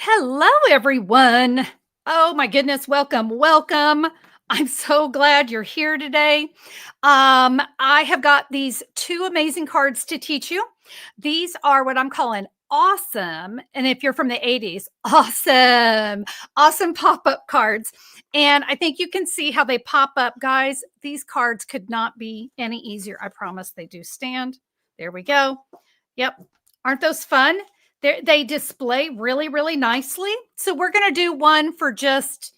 Hello, everyone. Oh my goodness, welcome, welcome. I'm so glad you're here today. I have got these two amazing cards to teach you. These are what I'm calling awesome. And if you're from the 80s, awesome pop-up cards. And I think you can see how they pop up, guys. These cards could not be any easier. I promise they do stand. There we go. Yep. Aren't those fun? They display really, really nicely. So we're going to do one for just,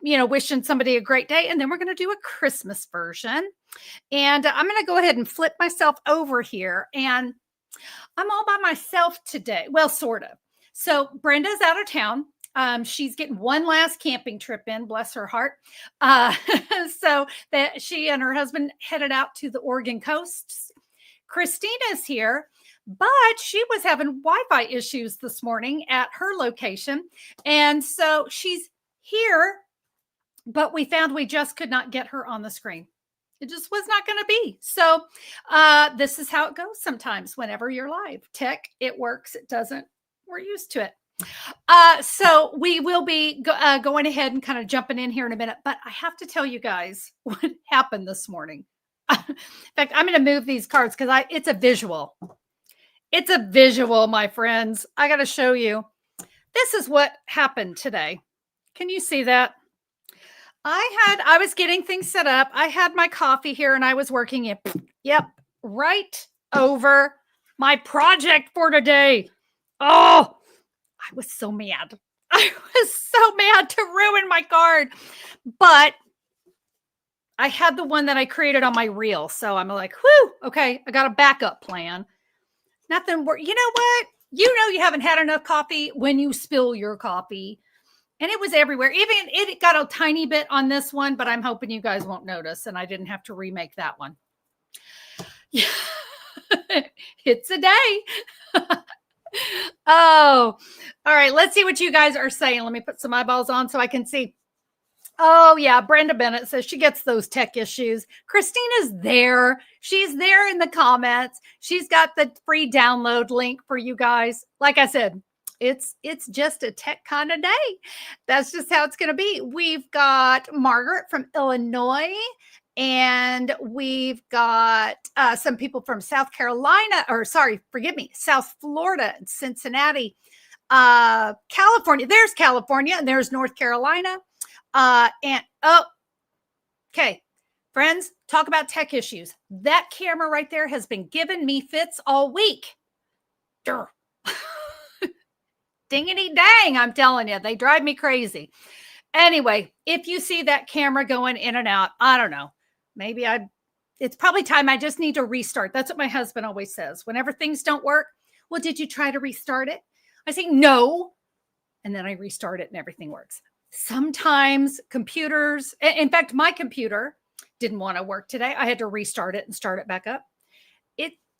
wishing somebody a great day. And then we're going to do a Christmas version. And I'm going to go ahead and flip myself over here. And I'm all by myself today. Well, sort of. So Brenda's out of town. She's getting one last camping trip in, bless her heart. Uh, so that she and her husband headed out to the Oregon coast. Christina's here, but she was having Wi-Fi issues this morning at her location. And so she's here, but we found we just could not get her on the screen. It just was not going to be. So this is how it goes sometimes whenever you're live. Tech, it works. It doesn't. We're used to it. So we will be going ahead and kind of jumping in here in a minute. But I have to tell you guys what happened this morning. In fact, I'm going to move these cards because it's a visual. It's a visual, my friends. I got to show you. This is what happened today. Can you see that? I was getting things set up. I had my coffee here and I was working it. Yep, right over my project for today. Oh, I was so mad. I was so mad to ruin my card. But I had the one that I created on my reel. So I'm like, whoo, okay, I got a backup plan. Nothing. You know what? You haven't had enough coffee when you spill your coffee. And it was everywhere. Even it got a tiny bit on this one, but I'm hoping you guys won't notice. And I didn't have to remake that one. Yeah. It's a day. Oh, all right. Let's see what you guys are saying. Let me put some eyeballs on so I can see. Oh, yeah. Brenda Bennett says she gets those tech issues. Christina's there. She's there in the comments. She's got the free download link for you guys. Like I said, it's just a tech kind of day. That's just how it's going to be. We've got Margaret from Illinois, and we've got some people from South Carolina, or sorry, forgive me, South Florida, Cincinnati, California. There's California, and there's North Carolina. Okay, friends, talk about tech issues. That camera right there has been giving me fits all week. Dingity dang, I'm telling you, they drive me crazy. Anyway, if you see that camera going in and out, I don't know. Maybe it's probably time I just need to restart. That's what my husband always says. Whenever things don't work, well, did you try to restart it? I say, no. And then I restart it and everything works. Sometimes computers, in fact, my computer didn't want to work today. I had to restart it and start it back up.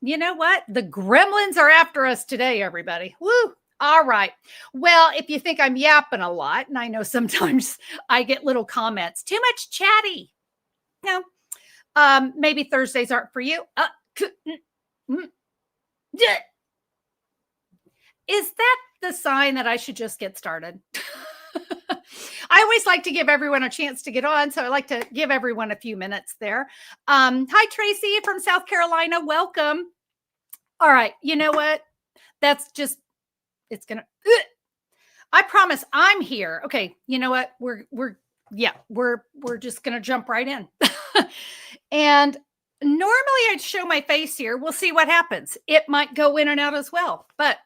You know what? The gremlins are after us today, everybody. Woo. All right. Well, if you think I'm yapping a lot, and I know sometimes I get little comments, too much chatty. No, maybe Thursdays aren't for you. Is that the sign that I should just get started? I always like to give everyone a chance to get on, so I like to give everyone a few minutes there. Hi, Tracy from South Carolina. Welcome. All right. You know what? That's just, it's going to, I promise I'm here. Okay. You know what? We're just going to jump right in. And normally I'd show my face here. We'll see what happens. It might go in and out as well, but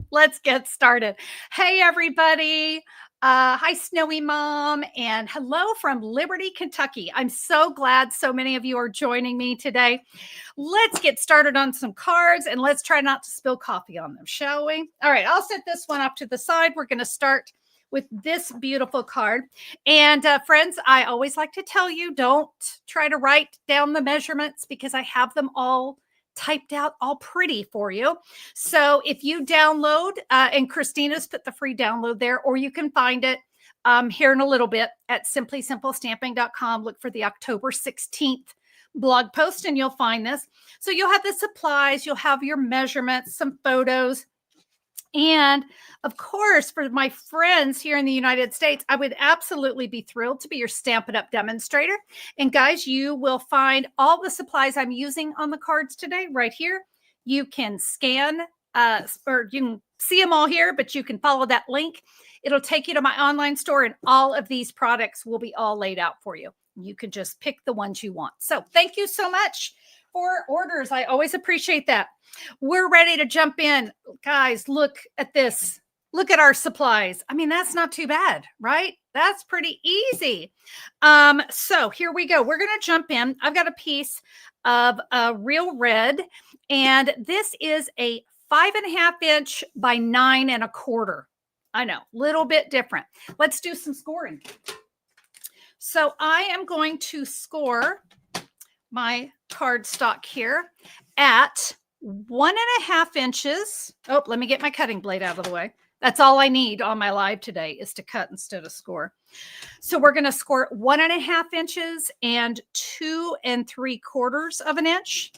let's get started. Hey, everybody. Hi, Snowy Mom, and hello from Liberty, Kentucky. I'm so glad so many of you are joining me today. Let's get started on some cards, and let's try not to spill coffee on them, shall we? All right, I'll set this one up to the side. We're going to start with this beautiful card. And friends, I always like to tell you, don't try to write down the measurements because I have them all typed out all pretty for you. So if you download, and Christina's put the free download there, or you can find it here in a little bit at simplysimplestamping.com. Look for the October 16th blog post and you'll find this. So you'll have the supplies, you'll have your measurements, some photos, and Of course, for my friends here in the United States, I would absolutely be thrilled to be your Stampin' Up! Demonstrator. And guys, you will find all the supplies I'm using on the cards today right here. You can scan or you can see them all here, but you can follow that link. It'll take you to my online store, and all of these products will be all laid out for you. You can just pick the ones you want. So thank you so much for orders. I always appreciate that. We're ready to jump in. Guys, look at this. Look at our supplies. I mean, that's not too bad, right? That's pretty easy. So here we go. We're going to jump in. I've got a piece of real red, and this is a 5.5 inch by 9 1/4. I know, little bit different. Let's do some scoring. So I am going to score my cardstock here at 1.5 inches. Oh, let me get my cutting blade out of the way. That's all I need on my live today is to cut instead of score. So we're going to score 1.5 inches and 2 3/4 of an inch.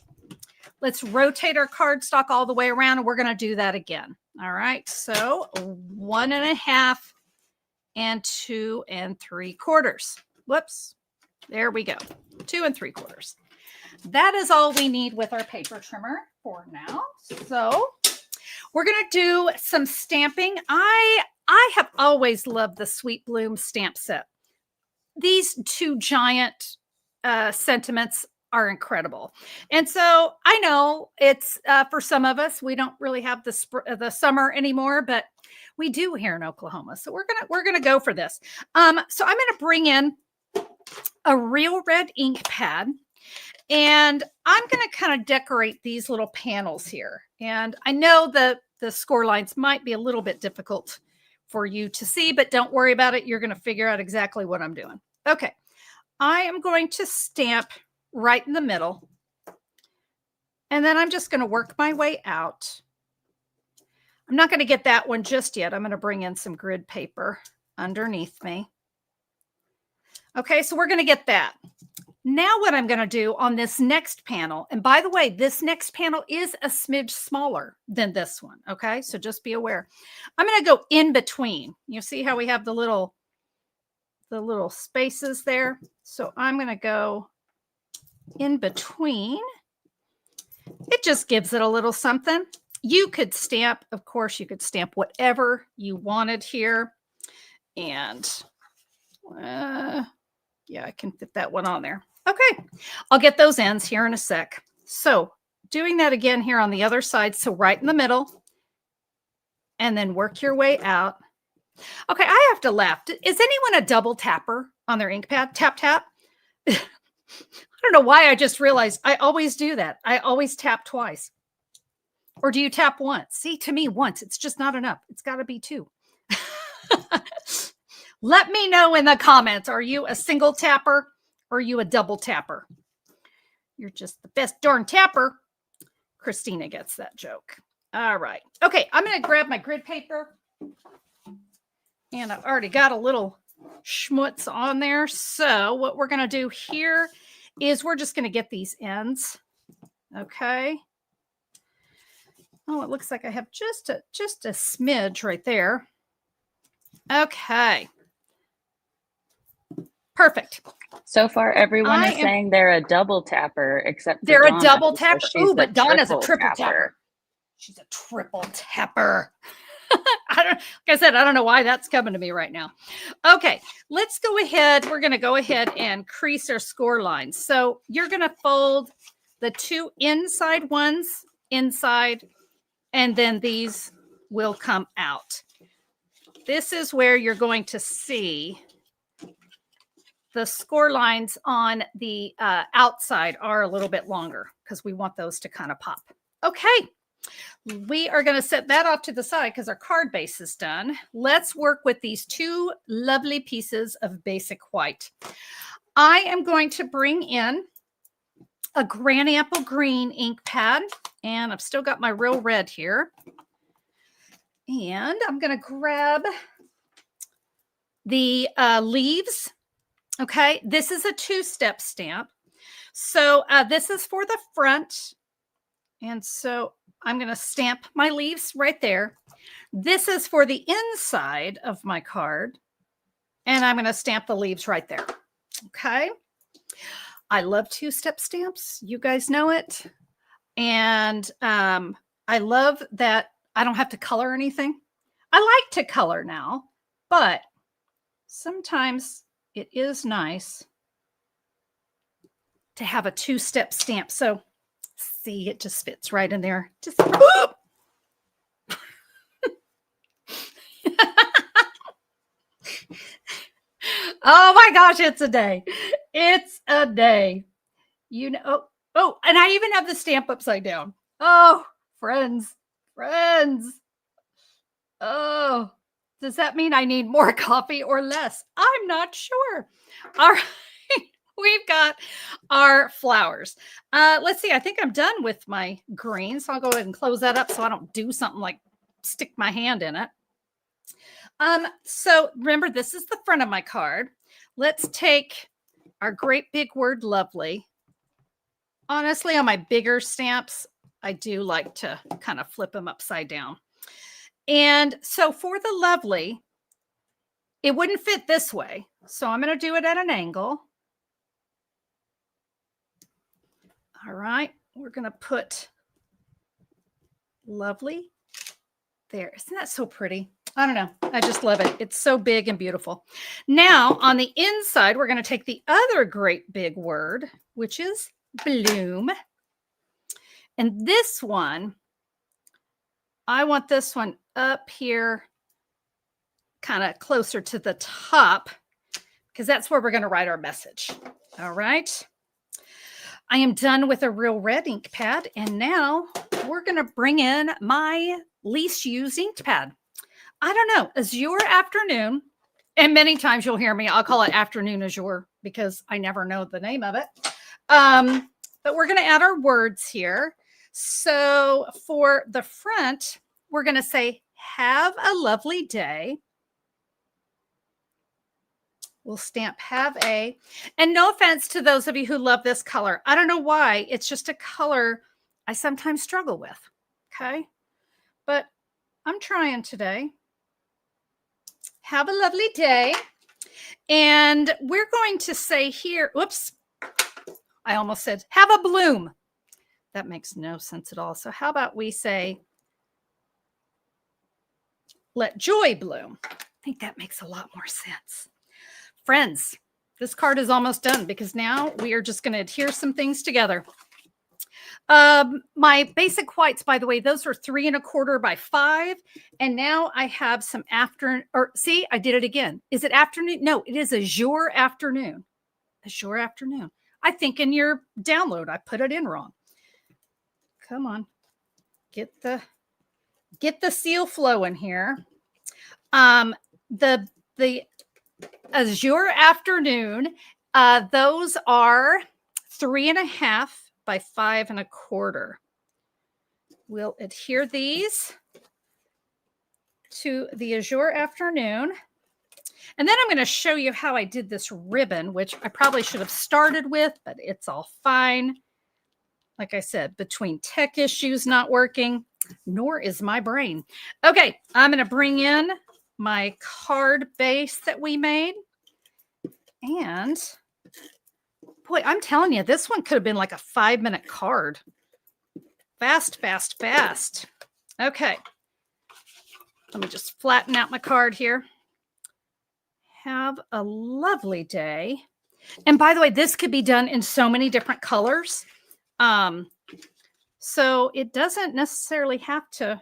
Let's rotate our cardstock all the way around, and we're going to do that again. All right. So 1.5 and 2 3/4. Whoops. There we go. 2 3/4. That is all we need with our paper trimmer for now. So we're going to do some stamping. I have always loved the Sweet Bloom stamp set. These two giant sentiments are incredible. And so I know it's for some of us, we don't really have the summer anymore, but we do here in Oklahoma. So we're gonna go for this. So I'm gonna bring in a real red ink pad, and I'm going to kind of decorate these little panels here. And I know that the score lines might be a little bit difficult for you to see, but don't worry about it. You're going to figure out exactly what I'm doing. Okay. I am going to stamp right in the middle. And then I'm just going to work my way out. I'm not going to get that one just yet. I'm going to bring in some grid paper underneath me. Okay, so we're going to get that. Now what I'm going to do on this next panel, and by the way, this next panel is a smidge smaller than this one, okay? So just be aware. I'm going to go in between. You see how we have the little spaces there? So I'm going to go in between. It just gives it a little something. You could stamp, of course, you could stamp whatever you wanted here. And yeah, I can fit that one on there. Okay, I'll get those ends here in a sec. So doing that again here on the other side. So right in the middle, and then work your way out. Okay, I have to laugh. Is anyone a double tapper on their ink pad? Tap, tap. I don't know why I just realized I always do that. I always tap twice. Or do you tap once? See, to me, once. It's just not enough. It's got to be 2. Let me know in the comments. Are you a single tapper or are you a double tapper? You're just the best darn tapper. Christina gets that joke. All right. Okay, I'm going to grab my grid paper. And I've already got a little schmutz on there. So what we're going to do here is we're just going to get these ends. Okay. Oh, it looks like I have just a smidge right there. Okay. Perfect. So far, everyone is saying they're a double tapper, except for they're Donna, a double tapper. Oh, but Donna's a triple tapper. tapper. She's a triple tapper. Like I said, I don't know why that's coming to me right now. Okay, let's go ahead. We're going to go ahead and crease our score lines. So you're going to fold the 2 inside ones inside, and then these will come out. This is where you're going to see the score lines on the outside are a little bit longer because we want those to kind of pop. Okay, we are going to set that off to the side because our card base is done. Let's work with these 2 lovely pieces of basic white. I am going to bring in a Granny Apple Green ink pad, and I've still got my real red here. And I'm going to grab the leaves. Okay, this is a 2-step stamp. So this is for the front. And so I'm going to stamp my leaves right there. This is for the inside of my card. And I'm going to stamp the leaves right there. Okay. I love two-step stamps. You guys know it. And I love that I don't have to color anything. I like to color now, but sometimes it is nice to have a two-step stamp. So see, it just fits right in there. Just oh my gosh, it's a day. It's a day. You know, oh, and I even have the stamp upside down. Oh, friends. Oh, does that mean I need more coffee or less? I'm not sure. All right. We've got our flowers. Let's see. I think I'm done with my green. So I'll go ahead and close that up so I don't do something like stick my hand in it. So remember, this is the front of my card. Let's take our great big word lovely. Honestly, on my bigger stamps, I do like to kind of flip them upside down. And so for the lovely, it wouldn't fit this way. So I'm going to do it at an angle. All right. We're going to put lovely there. Isn't that so pretty? I don't know. I just love it. It's so big and beautiful. Now on the inside, we're going to take the other great big word, which is bloom. And this one, I want this one up here, kind of closer to the top, because that's where we're going to write our message. All right. I am done with a real red ink pad. And now we're going to bring in my least used ink pad. I don't know, Azure Afternoon. And many times you'll hear me, I'll call it Afternoon Azure because I never know the name of it. But we're going to add our words here. So for the front, we're going to say, have a lovely day. We'll stamp have a, and no offense to those of you who love this color. I don't know why. It's just a color I sometimes struggle with. Okay. But I'm trying today. Have a lovely day. And we're going to say here, whoops, I almost said, have a bloom. That makes no sense at all. So how about we say, let joy bloom. I think that makes a lot more sense. Friends, this card is almost done because now we are just going to adhere some things together. My basic whites, by the way, those are 3 1/4 by 5. And now I have some see, I did it again. Is it afternoon? No, it is Azure Afternoon. Azure Afternoon. I think in your download, I put it in wrong. Come on. Get the seal flowing here. The Azure Afternoon, those are 3 1/2 by 5 1/4. We'll adhere these to the Azure Afternoon. And then I'm going to show you how I did this ribbon, which I probably should have started with, but it's all fine. Like I said, between tech issues not working, nor is my brain. Okay, I'm going to bring in my card base that we made. And boy, I'm telling you, this one could have been like a 5-minute card. Fast, fast, fast. Okay. Let me just flatten out my card here. Have a lovely day. And by the way, this could be done in so many different colors. So it doesn't necessarily have to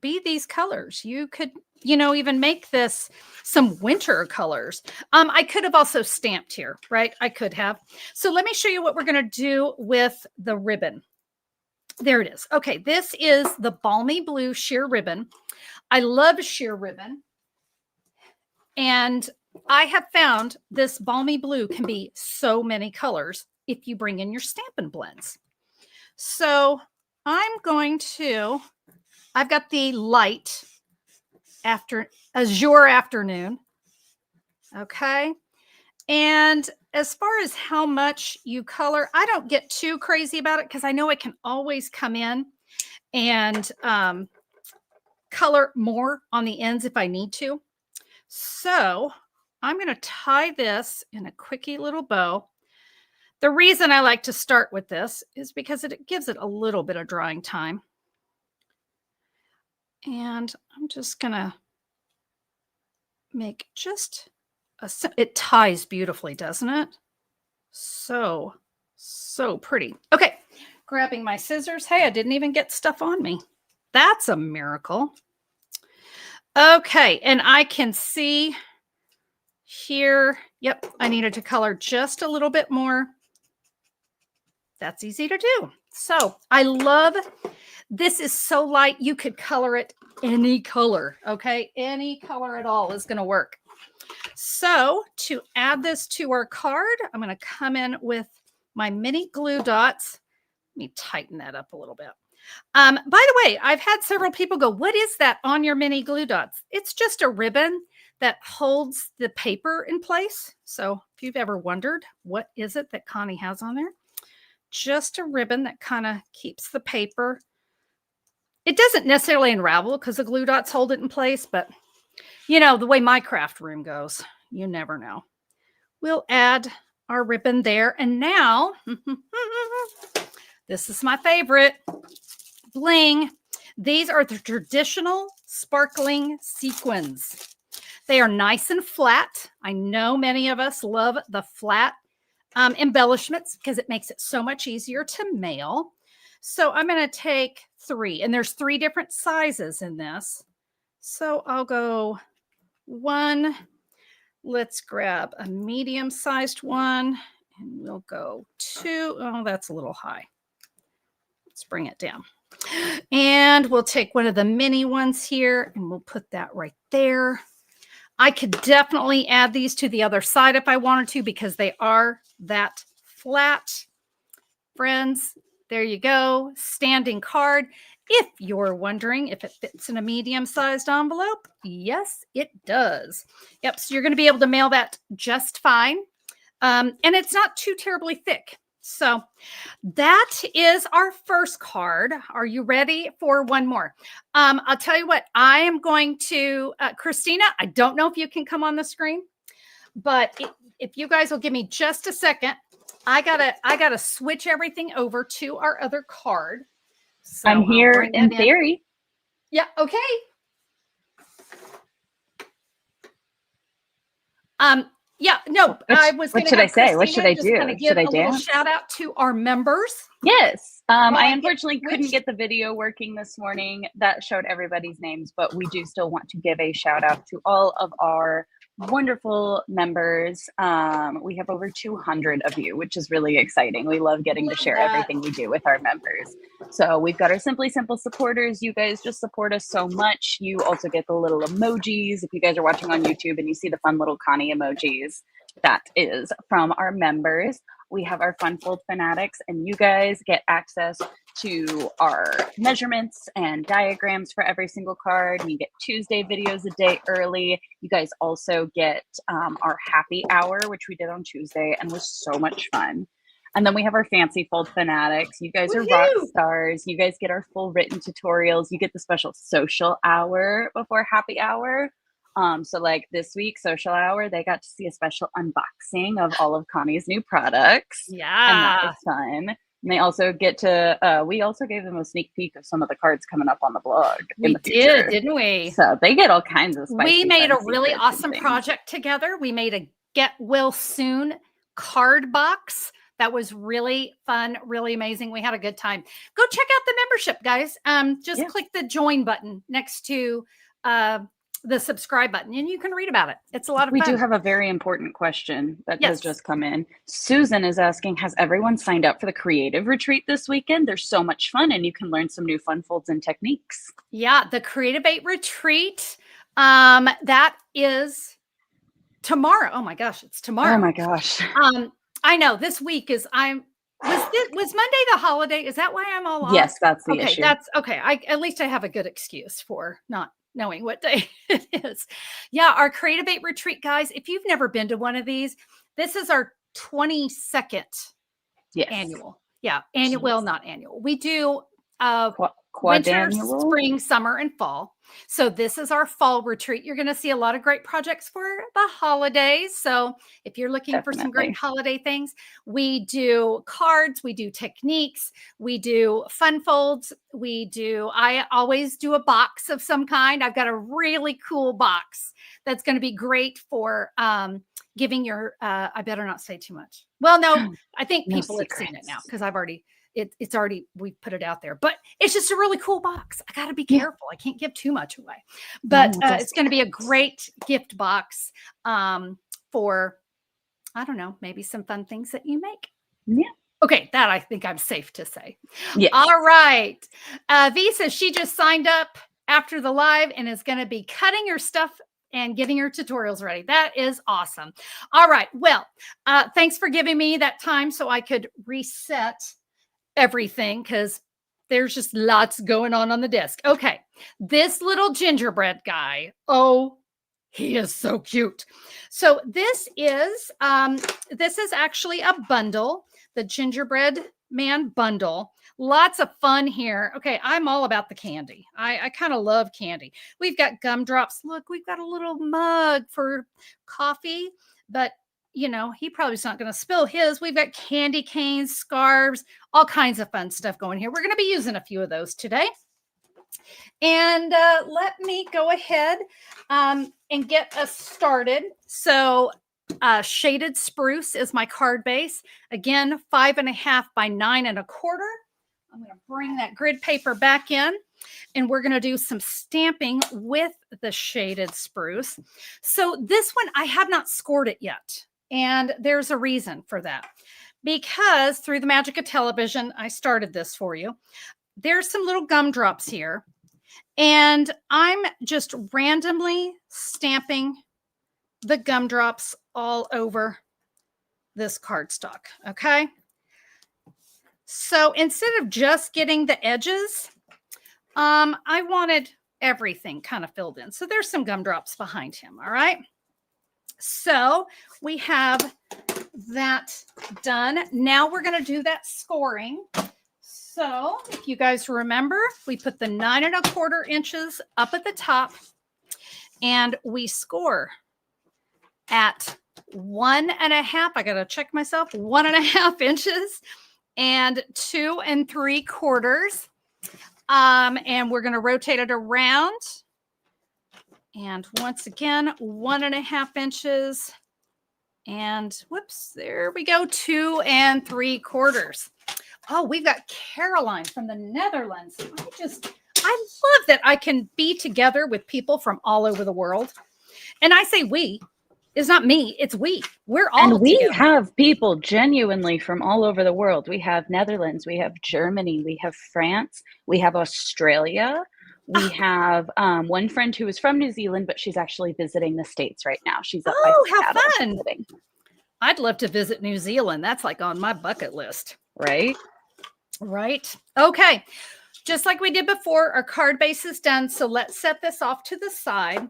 be these colors. You could, even make this some winter colors. I could have also stamped here, right? I could have. So let me show you what we're going to do with the ribbon. There it is. Okay, this is the Balmy Blue sheer ribbon. I love sheer ribbon. And I have found this Balmy Blue can be so many colors if you bring in your Stampin' Blends. So I've got the light Azure Afternoon. Okay. And as far as how much you color, I don't get too crazy about it because I know it can always come in and color more on the ends if I need to. So I'm going to tie this in a quickie little bow. The reason I like to start with this is because it gives it a little bit of drying time. And I'm just going to make just it ties beautifully, doesn't it? So pretty. Okay, grabbing my scissors. Hey, I didn't even get stuff on me. That's a miracle. Okay, and I can see here, yep, I needed to color just a little bit more. That's easy to do. So I love, this is so light, you could color it any color, okay? Any color at all is gonna work. So to add this to our card, I'm gonna come in with my mini glue dots. Let me tighten that up a little bit. By the way, I've had several people go, what is that on your mini glue dots? It's just a ribbon that holds the paper in place. So if you've ever wondered, what is it that Connie has on there? Just a ribbon that kind of keeps the paper. It doesn't necessarily unravel because the glue dots hold it in place, but you know, the way my craft room goes, you never know. We'll add our ribbon there. And now, this is my favorite, bling. These are the traditional sparkling sequins. They are nice and flat. I know many of us love the flat embellishments because it makes it so much easier to mail. So I'm going to take 3, and there's 3 different sizes in this. So I'll go 1. Let's grab a medium-sized one, and we'll go 2. Oh, that's a little high. Let's bring it down. And we'll take one of the mini ones here, and we'll put that right there. I could definitely add these to the other side if I wanted to because they are that flat. Friends, there you go. Standing card. If you're wondering if it fits in a medium-sized envelope, yes, it does. Yep, so you're going to be able to mail that just fine. And it's not too terribly thick. So that is our first card. Are you ready for one more? I'll tell you what, I am going to, Christina, I don't know if you can come on the screen, but if you guys will give me just a second, I gotta switch everything over to our other card. So I'm here in theory. Yeah, okay. Yeah, no, I was going to. What should I say? What should I do? Should I give a little shout out to our members? Yes. I unfortunately couldn't get the video working this morning that showed everybody's names, but we do still want to give a shout out to all of our wonderful members. We have over 200 of you, which is really exciting. We love getting to share everything we do with our members. So we've got our Simply Simple supporters. You guys just support us so much. You also get the little emojis. If you guys are watching on YouTube and you see the fun little Connie emojis, that is from our members. We have our Fun Fold Fanatics, and you guys get access to our measurements and diagrams for every single card. You get Tuesday videos a day early. You guys also get our happy hour, which we did on Tuesday and was so much fun. And then we have our Fancy Fold Fanatics. You guys are rock stars. You guys get our full written tutorials. You get the special social hour before happy hour. So like this week, social hour, they got to see a special unboxing of all of Connie's new products. Yeah. And that was fun. And they also get to, we also gave them a sneak peek of some of the cards coming up on the blog. We did, didn't we? So they get all kinds of spicy. We made a really awesome project together. We made a Get Well Soon card box. That was really fun, really amazing. We had a good time. Go check out the membership, guys. Just click the join button next to the subscribe button, and you can read about it. It's a lot of fun. We do have a very important question that has just come in. Susan is asking, has everyone signed up for the creative retreat this weekend? There's so much fun, and you can learn some new fun folds and techniques. Yeah, the Creative 8 retreat. That is tomorrow. Oh my gosh, it's tomorrow. Oh my gosh. I know this week is was Monday the holiday? Is that why I'm all off? Yes, that's the issue. That's okay. At least I have a good excuse for not knowing what day it is. Yeah, our Creative 8 retreat, guys. If you've never been to one of these, this is our 22nd annual. Yeah, annual. Well, not annual. We do winter, Quadannual. spring, summer, and fall. So this is our fall retreat. You're going to see a lot of great projects for the holidays. So if you're looking for some great Definitely. holiday things, we do cards, we do techniques, we do fun folds, I always do a box of some kind. I've got a really cool box that's going to be great for giving your, I better not say too much. Well, no, I think No people have seen it secrets. now because I've already, it's already, we put it out there, but it's just a really cool box. I got to be Yeah. careful. I can't give too much away, but No, it's going to be a great gift box for, I don't know, maybe some fun things that you make. Yeah. Okay, that I think I'm safe to say. Yes. All right. V says she just signed up after the live and is going to be cutting her stuff and getting her tutorials ready. That is awesome. All right. Well, thanks for giving me that time so I could reset everything because there's just lots going on the desk. Okay. This little gingerbread guy. Oh, he is so cute. So this is actually a bundle, the Gingerbread Man bundle. Lots of fun here. Okay, I'm all about the candy. I kind of love candy. We've got gumdrops. Look, we've got a little mug for coffee, but you know, he probably is not going to spill his. We've got candy canes, scarves, all kinds of fun stuff going here. We're going to be using a few of those today. And let me go ahead and get us started. So shaded spruce is my card base. Again, 5.5 by 9.25. I'm going to bring that grid paper back in and we're going to do some stamping with the shaded spruce. So this one, I have not scored it yet. And there's a reason for that. Because through the magic of television, I started this for you. There's some little gumdrops here. And I'm just randomly stamping the gumdrops all over this cardstock, okay? So instead of just getting the edges, I wanted everything kind of filled in. So there's some gumdrops behind him, all right? So we have that done. Now we're going to do that scoring. So if you guys remember, we put the 9.25 inches up at the top and we score at 1.5. I got to check myself, 1.5 inches and 2 3/4. And we're going to rotate it around. And once again, 1.5 inches and whoops, there we go. 2 3/4. Oh, we've got Caroline from the Netherlands. I love that I can be together with people from all over the world. And I say we, it's not me, it's we. We're all and we together. have people genuinely from all over the world. We have Netherlands, we have Germany, we have France, we have Australia. We have one friend who is from New Zealand, but she's actually visiting the States right now. She's up by how Seattle fun. visiting. I'd love to visit New Zealand. That's like on my bucket list. Right? Right. Okay. Just like we did before, our card base is done. So let's set this off to the side.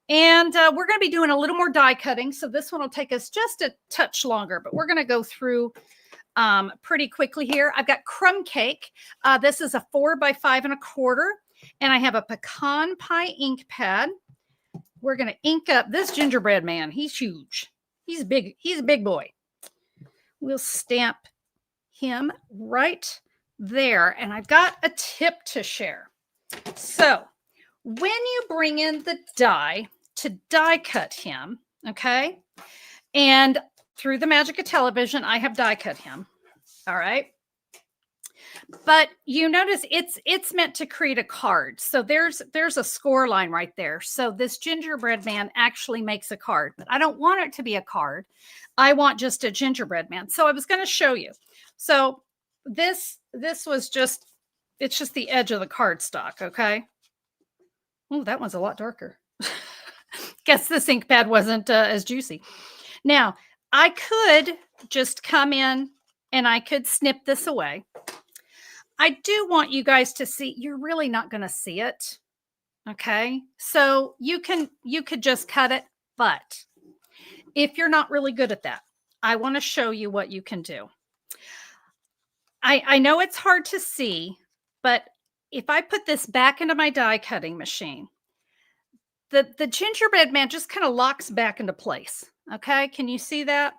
And we're going to be doing a little more die cutting. So this one will take us just a touch longer, but we're going to go through pretty quickly here. I've got crumb cake. This is a 4 by 5.25. And I have a pecan pie ink pad. We're going to ink up this gingerbread man. He's huge. He's big. He's a big boy. We'll stamp him right there. And I've got a tip to share. So when you bring in the die to die cut him, okay, and through the magic of television, I have die cut him. All right. But you notice it's meant to create a card. So there's a score line right there. So this gingerbread man actually makes a card, but I don't want it to be a card. I want just a gingerbread man. So I was going to show you. So this was just, it's just the edge of the cardstock. Okay. Oh, that one's a lot darker. Guess this ink pad wasn't as juicy. Now I could just come in and I could snip this away. I do want you guys to see, you're really not going to see it. Okay. So you could just cut it. But if you're not really good at that, I want to show you what you can do. I know it's hard to see, but if I put this back into my die cutting machine, the gingerbread man just kind of locks back into place. Okay, can you see that?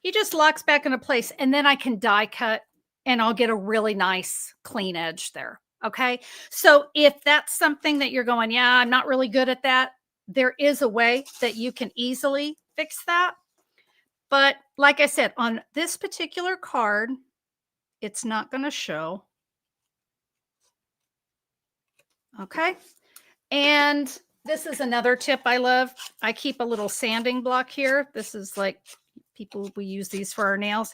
He just locks back into place, and then I can die cut and I'll get a really nice clean edge there. Okay, so if that's something that you're going, yeah, I'm not really good at that, there is a way that you can easily fix that. But like I said, on this particular card, it's not going to show. Okay, and this is another tip I love. I keep a little sanding block here. This is like we use these for our nails.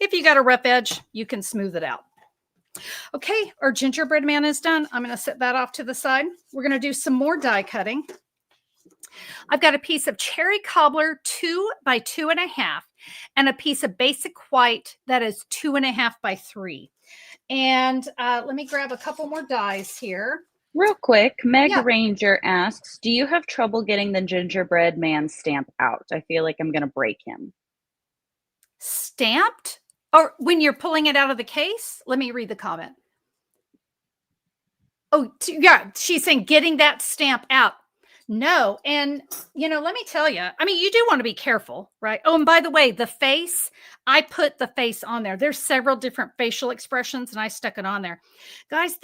If you got a rough edge, you can smooth it out. Okay, our gingerbread man is done. I'm going to set that off to the side. We're going to do some more die cutting. I've got a piece of cherry cobbler 2 by 2.5 and a piece of basic white that is 2.5 by 3. And let me grab a couple more dies here. Real quick, Meg Ranger asks, do you have trouble getting the gingerbread man stamp out? I feel like I'm going to break him. Stamped? Or when you're pulling it out of the case? Let me read the comment. Oh, yeah, she's saying getting that stamp out. No, and let me tell you, I mean, you do want to be careful, right? Oh, and by the way, the face, I put the face on there. There's several different facial expressions, and I stuck it on there. Guys,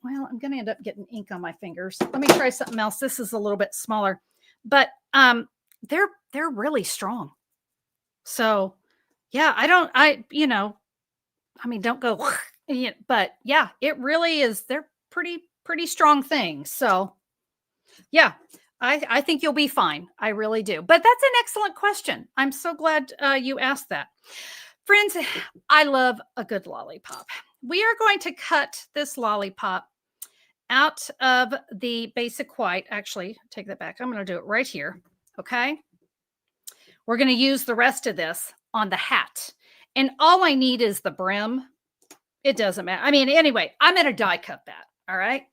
well, I'm going to end up getting ink on my fingers. Let me try something else. This is a little bit smaller, but they're really strong. So, yeah, don't go, but yeah, it really is. They're pretty strong things. So, yeah. I think you'll be fine. I really do. But that's an excellent question. I'm so glad you asked that. Friends, I love a good lollipop. We are going to cut this lollipop out of the basic white. Actually, take that back. I'm going to do it right here. Okay. We're going to use the rest of this on the hat. And all I need is the brim. It doesn't matter. I mean, anyway, I'm going to die cut that. All right.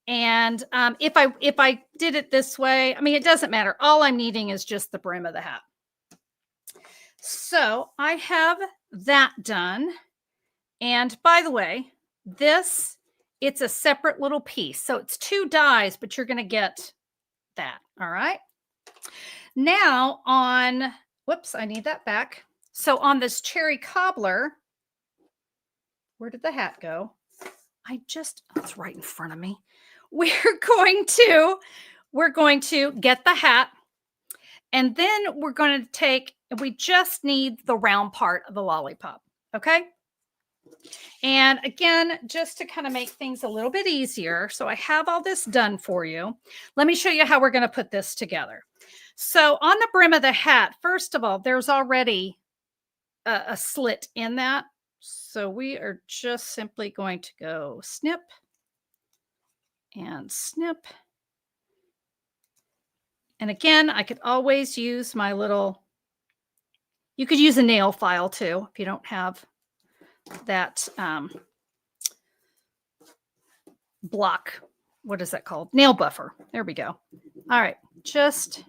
And if I did it this way, I mean, it doesn't matter. All I'm needing is just the brim of the hat. So I have that done. And by the way, it's a separate little piece. So it's 2 dies, but you're going to get that. All right. Now whoops, I need that back. So on this cherry cobbler, where did the hat go? It's right in front of me. We're going to get the hat, and then we're going to we just need the round part of the lollipop. Okay. And again, just to kind of make things a little bit easier. So I have all this done for you. Let me show you how we're going to put this together. So on the brim of the hat, first of all, there's already a slit in that. So we are just simply going to go snip and snip. And again, I could always use you could use a nail file too, if you don't have that block. What is that called? Nail buffer. There we go. All right. Just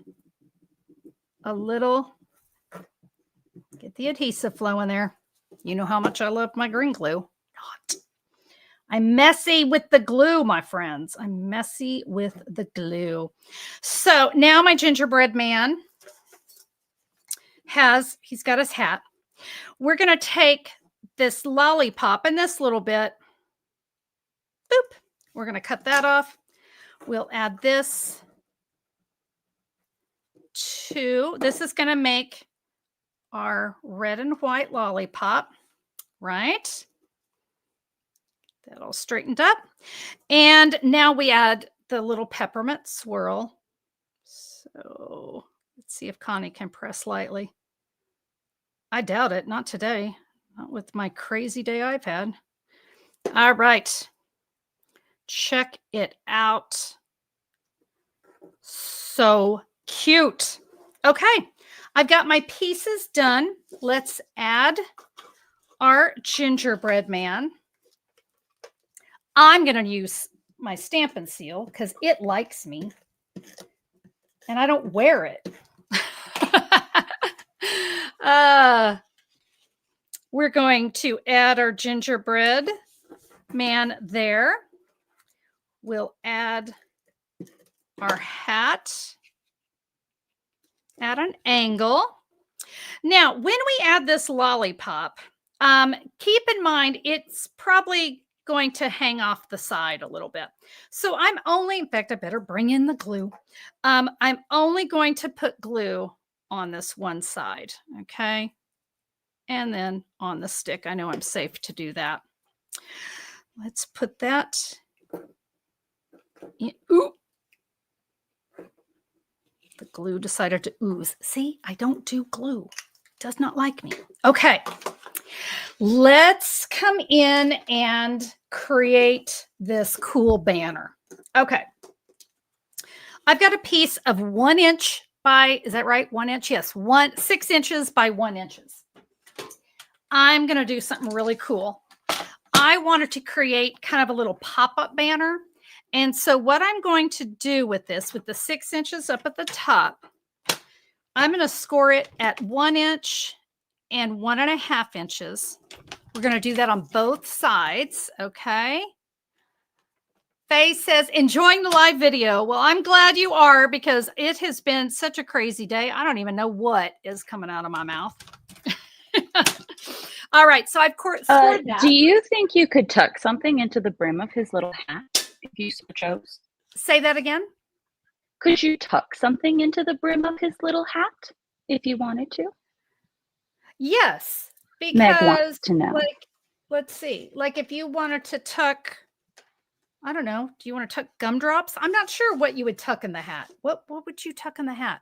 a little, get the adhesive flowing there. You know how much I love my green glue. Not. I'm messy with the glue, my friends. I'm messy with the glue. So now my gingerbread man he's got his hat. We're going to take this lollipop and this little bit. Boop. We're going to cut that off. We'll add this this is going to make our red and white lollipop, right? That all straightened up. And now we add the little peppermint swirl. So let's see if Connie can press lightly. I doubt it. Not today. Not with my crazy day I've had. All right. Check it out. So cute. Okay. I've got my pieces done. Let's add our gingerbread man. I'm going to use my Stampin' Seal because it likes me. And I don't wear it. We're going to add our gingerbread man there. we'll add our hat at an angle. Now, when we add this lollipop, keep in mind it's probably going to hang off the side a little bit. So I'm only, in fact, I better bring in the glue. I'm only going to put glue on this one side, okay? And then on the stick. I know I'm safe to do that. Let's put that in. Ooh. The glue decided to ooze. See, I don't do glue. It does not like me. Okay. Let's come in and create this cool banner. Okay. I've got a piece of 1 inch by, is that right? 1 inch? Yes. 6 inches by 1 inches. I'm going to do something really cool. I wanted to create kind of a little pop-up banner. And so what I'm going to do with this, with the 6 inches up at the top, I'm going to score it at 1 inch and 1.5 inches. We're going to do that on both sides. Okay. Faye says, enjoying the live video. Well, I'm glad you are, because it has been such a crazy day. I don't even know what is coming out of my mouth. All right. So I've scored that. Do you think you could tuck something into the brim of his little hat if you so chose? Say that again. Could you tuck something into the brim of his little hat if you wanted to? Yes. Because, Meg wants to know. like, let's see. Like if you wanted to tuck, I don't know. Do you want to tuck gumdrops? I'm not sure what you would tuck in the hat. What would you tuck in the hat?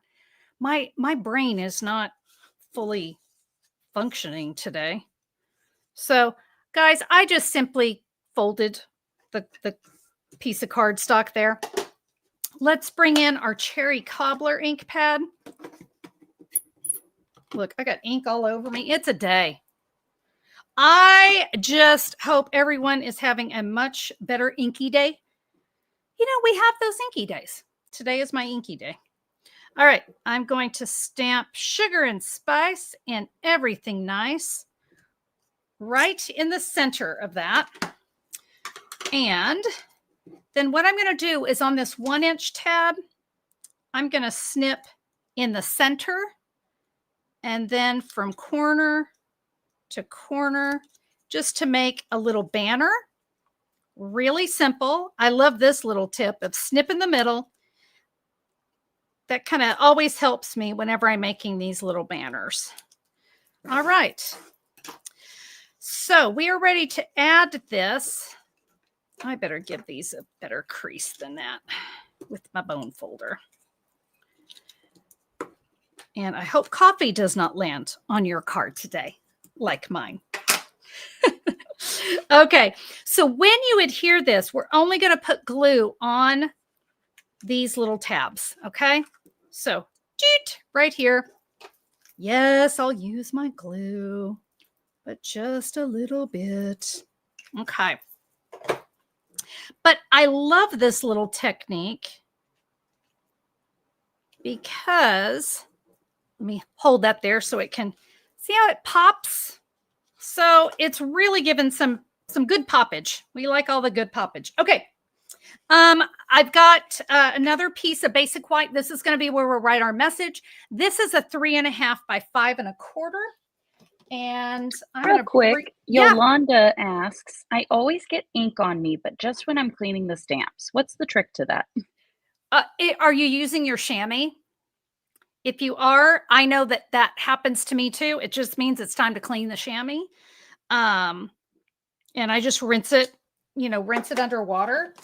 My brain is not fully functioning today. So, guys, I just simply folded the piece of cardstock there. Let's bring in our cherry cobbler ink pad. Look, I got ink all over me. It's a day. I just hope everyone is having a much better inky day. You know, we have those inky days. Today is my inky day. All right, I'm going to stamp sugar and spice and everything nice right in the center of that. And then what I'm going to do is on this 1 inch tab, I'm going to snip in the center, and then from corner to corner, just to make a little banner. Really simple. I love this little tip of snip in the middle. That kind of always helps me whenever I'm making these little banners. All right. So we are ready to add this. I better give these a better crease than that with my bone folder. And I hope coffee does not land on your card today, like mine. Okay, so when you adhere this, we're only going to put glue on these little tabs, okay? So, right here. Yes, I'll use my glue, but just a little bit. Okay. But I love this little technique because, let me hold that there so it can, see how it pops? So it's really given some good poppage. We like all the good poppage. Okay. I've got another piece of basic white. This is going to be where we'll write our message. This is a 3.5 by 5.25. And I'm real quick, Yolanda asks, I always get ink on me, but just when I'm cleaning the stamps. What's the trick to that? Are you using your chamois? If you are, I know that happens to me too. It just means it's time to clean the chamois. And I just rinse it under water.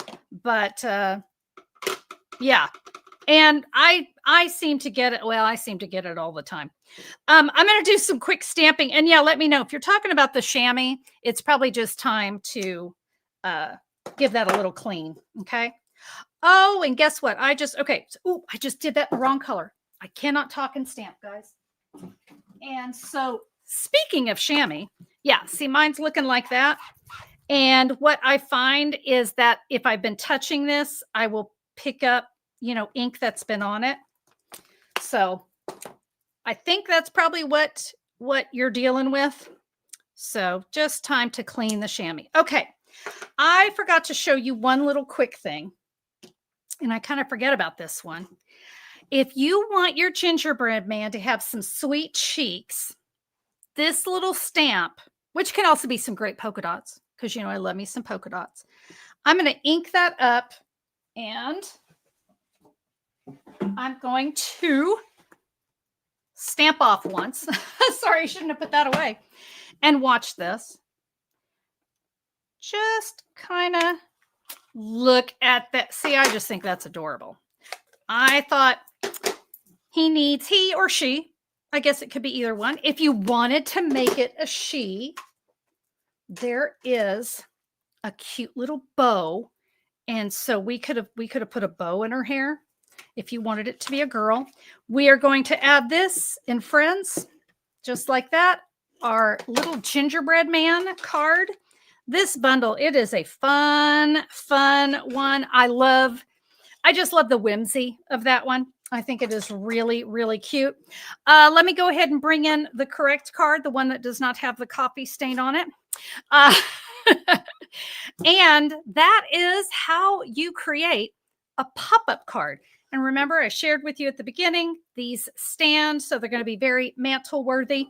But yeah. And I seem to get it. Well, I seem to get it all the time. I'm going to do some quick stamping. And yeah, let me know if you're talking about the chamois, it's probably just time to give that a little clean. Okay. Oh, and guess what? I just did that in the wrong color. I cannot talk and stamp, guys. And so speaking of chamois, yeah, see, mine's looking like that. And what I find is that if I've been touching this, I will pick up, ink that's been on it. So I think that's probably what you're dealing with. So just time to clean the chamois. Okay. I forgot to show you one little quick thing, and I kind of forget about this one. If you want your gingerbread man to have some sweet cheeks, this little stamp, which can also be some great polka dots, because I love me some polka dots. I'm going to ink that up, and I'm going to stamp off once. Sorry, I shouldn't have put that away. And watch this. Just kind of look at that. See, I just think that's adorable. I thought he or she, I guess it could be either one. If you wanted to make it a she, there is a cute little bow. And so we could have put a bow in her hair if you wanted it to be a girl. We are going to add this in Friends, just like that, our little gingerbread man card. This bundle, it is a fun one. I just love the whimsy of that one. I think it is really, really cute. Let me go ahead and bring in the correct card, the one that does not have the coffee stain on it. And that is how you create a pop-up card. And remember, I shared with you at the beginning, these stand, so they're going to be very mantle worthy.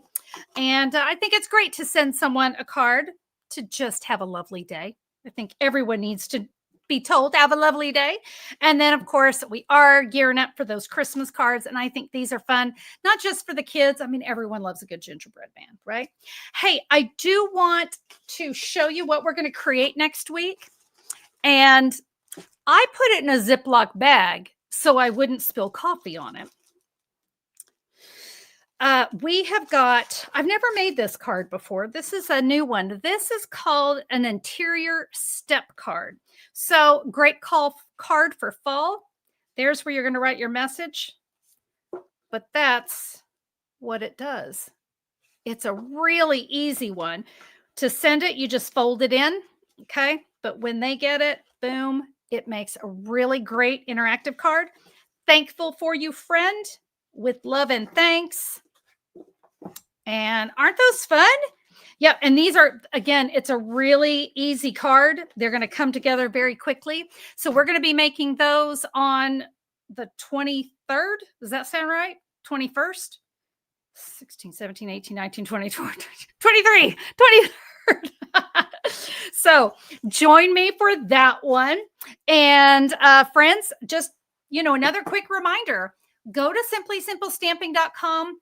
And I think it's great to send someone a card to just have a lovely day. I think everyone needs to be told to have a lovely day. And then, of course, we are gearing up for those Christmas cards. And I think these are fun, not just for the kids. I mean, everyone loves a good gingerbread man, right? Hey, I do want to show you what we're going to create next week. And I put it in a Ziploc bag so I wouldn't spill coffee on it. We have got, I've never made this card before. This is a new one. This is called an interior step card. So great card for fall. There's where you're going to write your message. But that's what it does. It's a really easy one. To send it, you just fold it in, okay? But when they get it, boom, it makes a really great interactive card. Thankful for you, friend, with love and thanks. And aren't those fun? Yep. And these are, again, it's a really easy card. They're going to come together very quickly. So we're going to be making those on the 23rd. Does that sound right? 21st? 16, 17, 18, 19, 20, 23, 23rd. So join me for that one. And friends, just, another quick reminder, go to simplysimplestamping.com.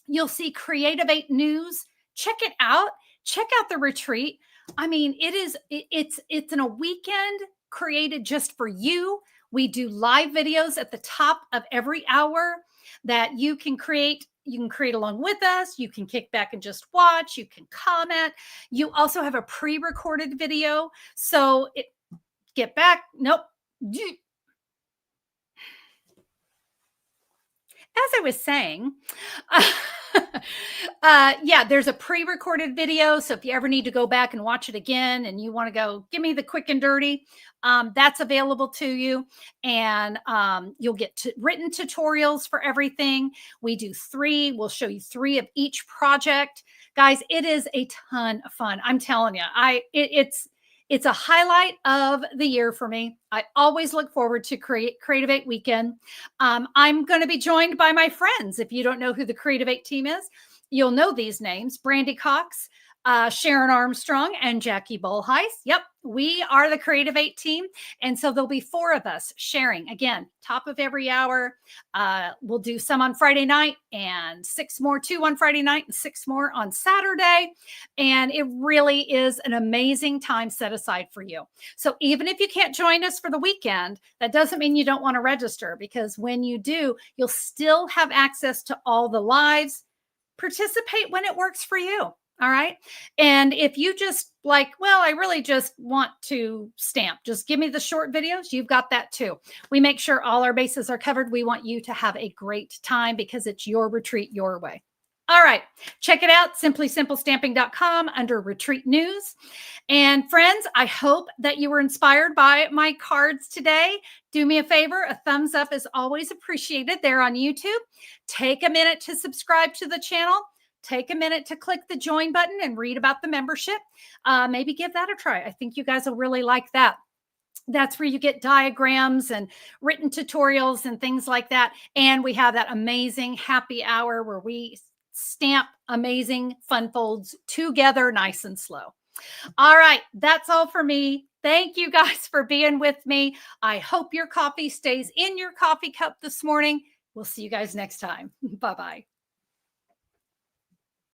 You'll see Creative 8 news. Check it out. Check out the retreat. I mean, it's in a weekend created just for you. We do live videos at the top of every hour that you can create. You can create along with us. You can kick back and just watch. You can comment. You also have a pre-recorded video. So get back. Nope. As I was saying, yeah, there's a pre-recorded video. So if you ever need to go back and watch it again and you want to go, give me the quick and dirty, that's available to you. And you'll get written tutorials for everything. We do 3. We'll show you 3 of each project. Guys, it is a ton of fun. I'm telling you, it's a highlight of the year for me. I always look forward to Creative 8 weekend. I'm going to be joined by my friends. If you don't know who the Creative 8 team is, you'll know these names: Brandy Cox, Sharon Armstrong, and Jackie Bolheis. Yep, we are the Creative 8 team. And so there'll be 4 of us sharing, again, top of every hour. We'll do some on Friday night and 6 more, 2 on Friday night and 6 more on Saturday. And it really is an amazing time set aside for you. So even if you can't join us for the weekend, that doesn't mean you don't want to register, because when you do, you'll still have access to all the lives. Participate when it works for you. All right. And if you just like, well, I really just want to stamp, just give me the short videos. You've got that too. We make sure all our bases are covered. We want you to have a great time because it's your retreat your way. All right. Check it out. simplysimplestamping.com under retreat news. And friends, I hope that you were inspired by my cards today. Do me a favor. A thumbs up is always appreciated there on YouTube. Take a minute to subscribe to the channel. take a minute to click the join button and read about the membership. Maybe give that a try. I think you guys will really like that. That's where you get diagrams and written tutorials and things like that. And we have that amazing happy hour where we stamp amazing fun folds together nice and slow. All right, that's all for me. Thank you guys for being with me. I hope your coffee stays in your coffee cup this morning. We'll see you guys next time. Bye-bye.